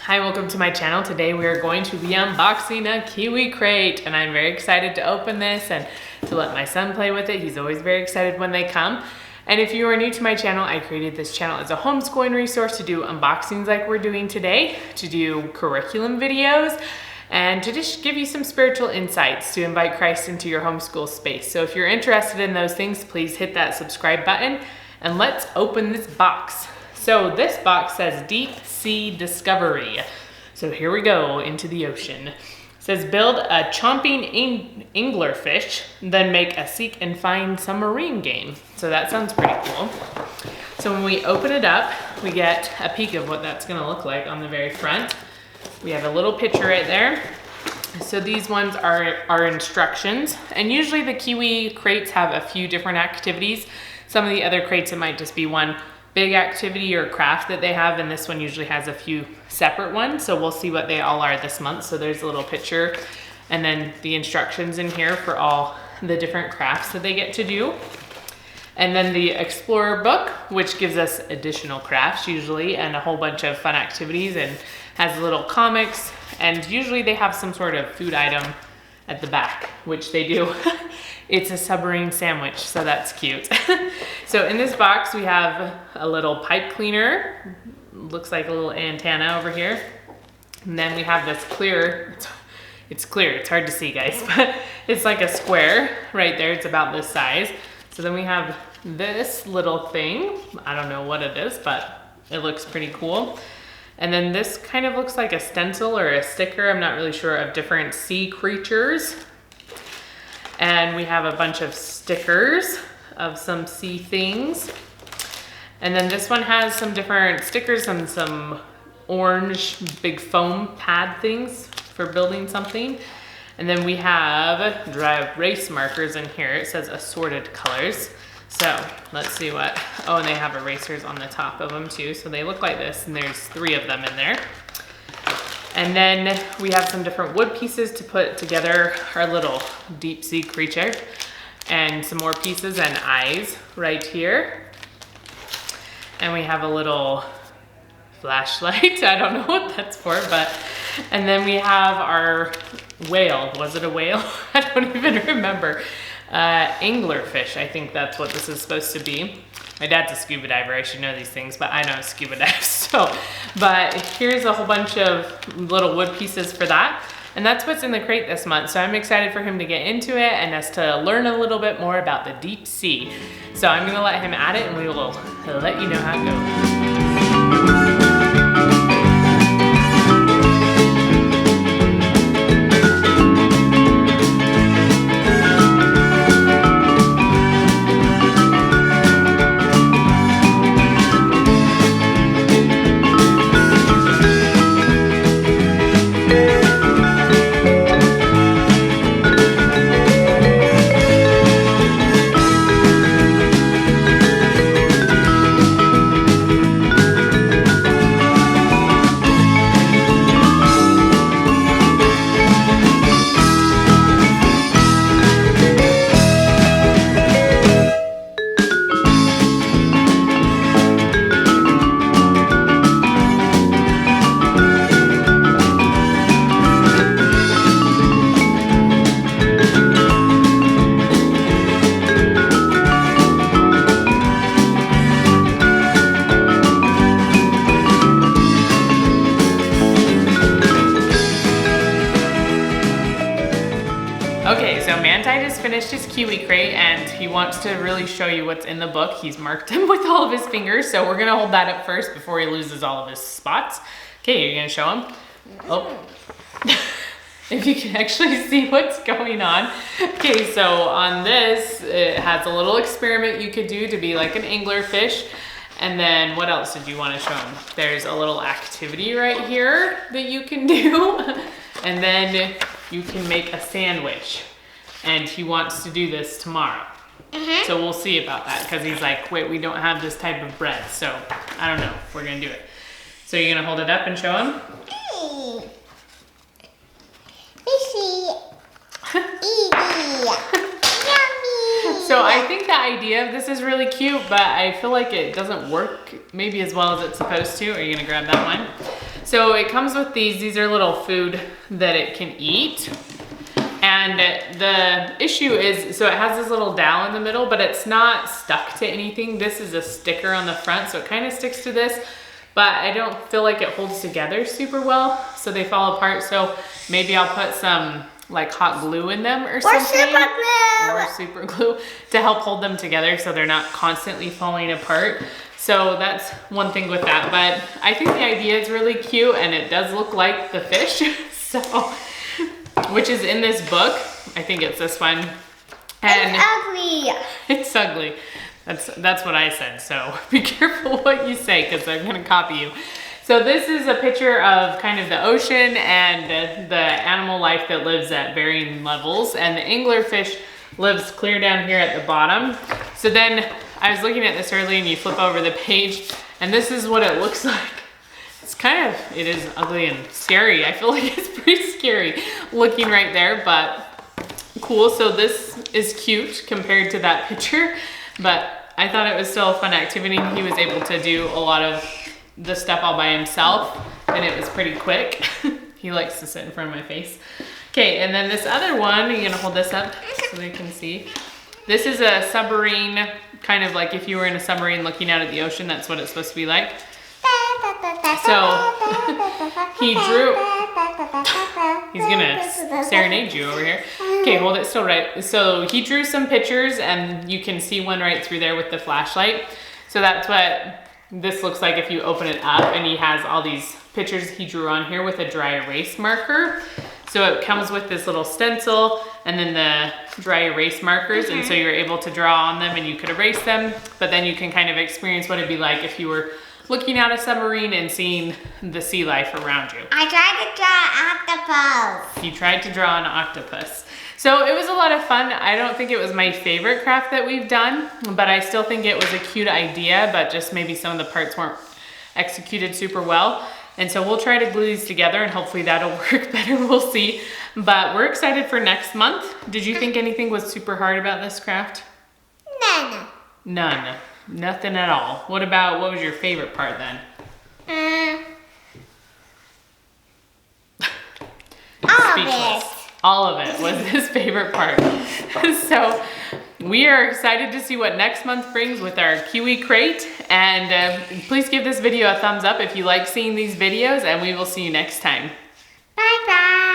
Hi, welcome to my channel. Today we are going to be unboxing a Kiwi Crate, and I'm very excited to open this and to let my son play with it. He's always very excited when they come. And if you are new to my channel, I created this channel as a homeschooling resource to do unboxings like we're doing today, to do curriculum videos, and to just give you some spiritual insights to invite Christ into your homeschool space. So if you're interested in those things, please hit that subscribe button and let's open this box. So this box says Deep Sea Discovery. So here we go into the ocean. It says build a chomping anglerfish, then make a seek and find submarine game. So that sounds pretty cool. So when we open it up, we get a peek of what that's gonna look like on the very front. We have a little picture right there. So these ones are instructions, and usually the Kiwi crates have a few different activities. Some of the other crates, it might just be one big activity or craft that they have, and this one usually has a few separate ones, so we'll see what they all are this month. So there's a little picture and then the instructions in here for all the different crafts that they get to do. And then the Explorer book, which gives us additional crafts usually and a whole bunch of fun activities, and has little comics, and usually they have some sort of food item at the back, which they do. It's a submarine sandwich, so that's cute. So in this box, we have a little pipe cleaner. Looks like a little antenna over here. And then we have this clear, it's clear, it's hard to see, guys, but it's like a square right there. It's about this size. So then we have this little thing. I don't know what it is, but it looks pretty cool. And then this kind of looks like a stencil or a sticker, I'm not really sure, of different sea creatures. And we have a bunch of stickers of some sea things. And then this one has some different stickers and some orange big foam pad things for building something. And then we have dry erase markers in here. It says assorted colors. So let's see what, oh, and they have erasers on the top of them too. So they look like this, and there's 3 of them in there. And then we have some different wood pieces to put together our little deep sea creature, and some more pieces and eyes right here. And we have a little flashlight. I don't know what that's for, but, and then we have our whale. Was it a whale? I don't even remember. Anglerfish, I think that's what this is supposed to be. My dad's a scuba diver, I should know these things, but I don't scuba dive, so. But here's a whole bunch of little wood pieces for that. And that's what's in the crate this month. So I'm excited for him to get into it and us to learn a little bit more about the deep sea. So I'm gonna let him at it, and we will let you know how it goes. Okay, so Manti just finished his Kiwi Crate, and he wants to really show you what's in the book. He's marked them with all of his fingers, so we're gonna hold that up first before he loses all of his spots. Okay, you're gonna show him? Oh, if you can actually see what's going on. Okay, so on this, it has a little experiment you could do to be like an anglerfish. And then what else did you want to show him? There's a little activity right here that you can do. And then you can make a sandwich. And he wants to do this tomorrow. So we'll see about that, because he's like, wait, we don't have this type of bread. So I don't know if we're gonna do it. So you're gonna hold it up and show him? So I think the idea of this is really cute, but I feel like it doesn't work maybe as well as it's supposed to. Are you gonna grab that one? So it comes with these are little food that it can eat. And the issue is, so it has this little dowel in the middle, but it's not stuck to anything. This is a sticker on the front, so it kind of sticks to this, but I don't feel like it holds together super well, so they fall apart. So maybe I'll put some like hot glue in them or something. Or super glue to help hold them together so they're not constantly falling apart. So that's one thing with that, but I think the idea is really cute and it does look like the fish, so, which is in this book. I think it's this one. And it's ugly. It's ugly. That's what I said, so be careful what you say because I'm gonna copy you. So this is a picture of kind of the ocean and the animal life that lives at varying levels, and the anglerfish lives clear down here at the bottom. So then I was looking at this earlier and you flip over the page and this is what it looks like. It's kind of, it is ugly and scary. I feel like it's pretty scary looking right there, but cool. So this is cute compared to that picture, but I thought it was still a fun activity. He was able to do a lot of the stuff all by himself and it was pretty quick. He likes to sit in front of my face. Okay, and then this other one, you're gonna hold this up so they can see. This is a submarine, kind of like if you were in a submarine looking out at the ocean, that's what it's supposed to be like. So he drew, he's gonna serenade you over here. Okay, hold it still right. So he drew some pictures and you can see one right through there with the flashlight. So that's what this looks like if you open it up, and he has all these pictures he drew on here with a dry erase marker. So it comes with this little stencil and then the dry erase markers, and so you're able to draw on them and you could erase them, but then you can kind of experience what it'd be like if you were looking at a submarine and seeing the sea life around you. I tried to draw an octopus. You tried to draw an octopus. So it was a lot of fun. I don't think it was my favorite craft that we've done, but I still think it was a cute idea, but just maybe some of the parts weren't executed super well. And so we'll try to glue these together and hopefully that'll work better, we'll see. But we're excited for next month. Did you think anything was super hard about this craft? None. None, nothing at all. What was your favorite part then? Speechless. All of it was his favorite part. So we are excited to see what next month brings with our Kiwi Crate. And please give this video a thumbs up if you like seeing these videos, and we will see you next time. Bye-bye.